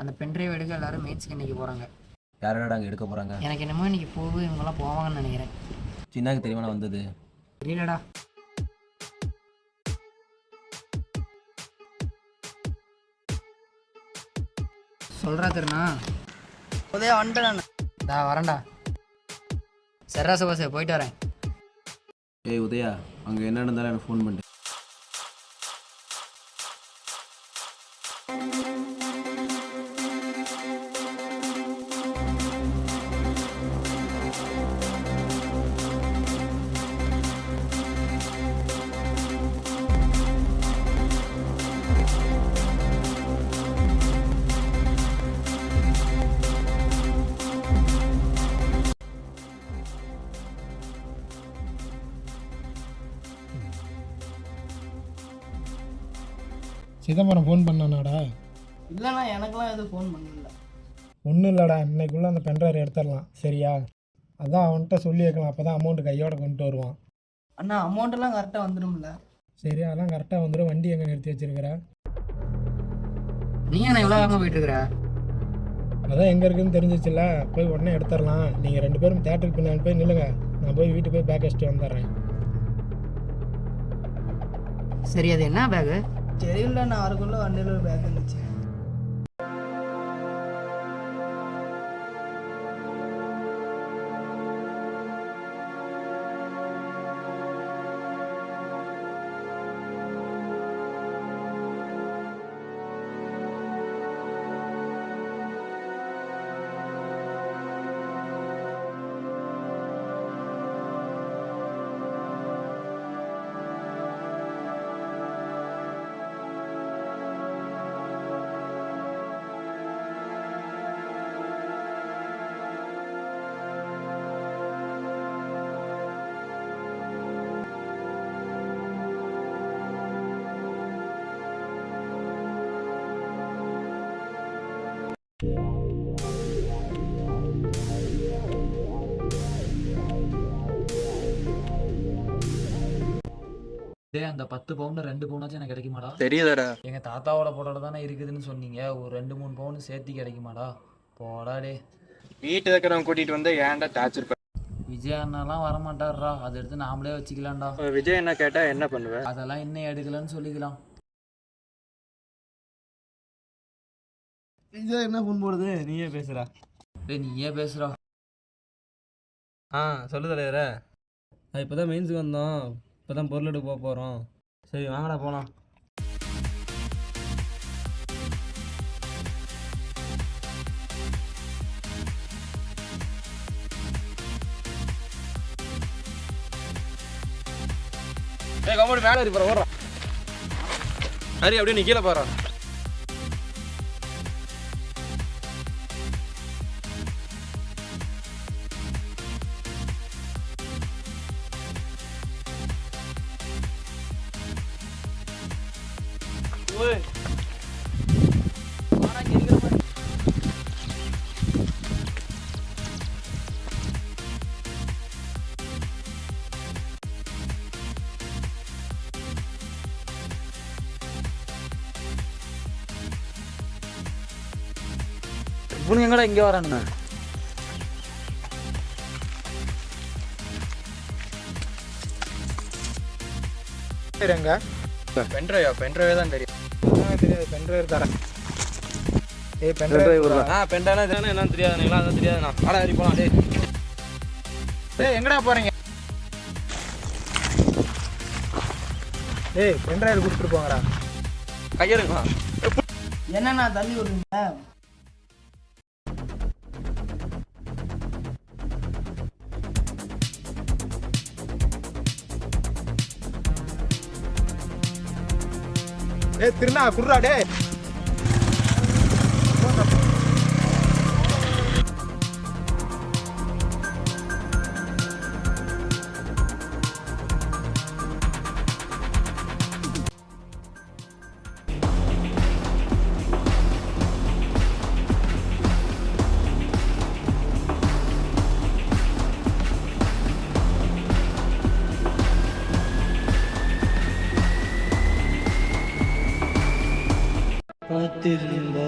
அந்த பென்ட்ரைவ் எடுக்க எல்லாரும் மெயின்ஸ்க்கு இன்றைக்கி போகிறாங்க. யாரோட அங்கே எடுக்க போகிறாங்க? எனக்கு என்னமோ இன்றைக்கி போய் இவங்கெல்லாம் போவாங்கன்னு நினைக்கிறேன். சின்னாக்கு தெரியுமா வந்தது? தெரியலடா. சொல்கிறா திருண்ணா. உதயா வந்துட்டேன். வரேன்டா. சர்ரா சுபாஷ் போயிட்டு வரேன். ஏய் உதயா, அங்கே என்ன நடந்தாலும் எனக்கு ஃபோன் பண்ணிட்டு. சிதம்பரம் ஃபோன் பண்ணானாடா? இல்லைண்ணா, எனக்கெல்லாம் எதுவும் ஃபோன் பண்ணல. ஒன்றும் இல்லைடா, இன்னைக்குள்ளே அந்த பென்ட்ரைவ் எடுத்துடலாம். சரியா? அதான் அவன்கிட்ட சொல்லி வைக்கலாம், அப்போ தான் அமௌண்ட்டு கையோட கொண்டு வருவான். அண்ணா, அமௌண்ட்டெல்லாம் கரெக்டாக வந்துடும்ல? சரி, அதெல்லாம் கரெக்டாக வந்துடும். வண்டி எங்கே நிறுத்தி வச்சிருக்கிற? நீ என்ன இவ்வளோ வாங்க போயிட்டு இருக்கிற? அதான் எங்கே இருக்குதுன்னு தெரிஞ்சிச்சுல்ல, போய் உடனே எடுத்துடலாம். நீங்கள் 2 பேரும் தேட்டருக்கு பின்னாடி போய் நில்லுங்க, நான் போய் வீட்டுக்கு போய் பேக் வச்சுட்டு வந்துடுறேன். சரி, அது என்ன பேகு? தெரியல, நான் அதுக்குள்ளே வண்டியில் ஒரு பேக் இருந்துச்சு. அந்த 10 பவுன் 2 பவுனாச்சும் எனக்கு கிடைக்குமாடா? தெரியுதாடா? எங்க தாத்தாவோட போட்டோட தானே இருக்குதுன்னு சொன்னீங்க. ஒரு 2-3 பவுன் சேர்த்து கிடைக்குமாடா? போடா டே. வீட்டு இருக்கிறவங்க கூட்டிட்டு வந்து ஏன்டா டார்ச்சர் பண்ண? விஜய் அண்ணாலாம் வரமாட்டாருடா, அதை எடுத்து நாமளே வச்சுக்கலாம்டா. விஜய் என்ன கேட்டா என்ன பண்ணுவேன்? அதெல்லாம் இன்னும் எடுக்கலன்னு சொல்லிக்கலாம். விஜய் என்ன ஃபோன் போடுது? நீயே பேசுறா. டேய், நீயே பேசுறா. சொல்லு தலைவரே. இப்போ தான் மெயின்ஸுக்கு வந்தோம், இப்போ தான் பொருள் எடுக்க போகிறோம். சரி வாங்கடா போகலாம். ஏய் கம்முனு மேலே ஏறி போகிற ஓடுறான். ஹரி அப்படியே நீ கீழே போகிறான். இவனுங்க எங்கடா இங்கே வரானுங்க? எங்க பென்ட்ரைவ் தான் தெரியும். தெரியாது, பென்ட்ரைவ் தரேன். ஏய் பென்ட்ரைவ் பென்ட்ரைவ் என்னன்னு தெரியாதுங்களா? அதான் தெரியாதுண்ணா. ஆடா ஹரி போகலாம். டே ஏய் எங்கடா போகிறீங்க? ஏய் பென்ட்ரைவ் கொடுத்துட்டு போங்கடா. கையெடுங்களா? என்னண்ணா தள்ளி விடுறீங்க? ஏய் திருநா குர்ரா டே. காத்திருந்தா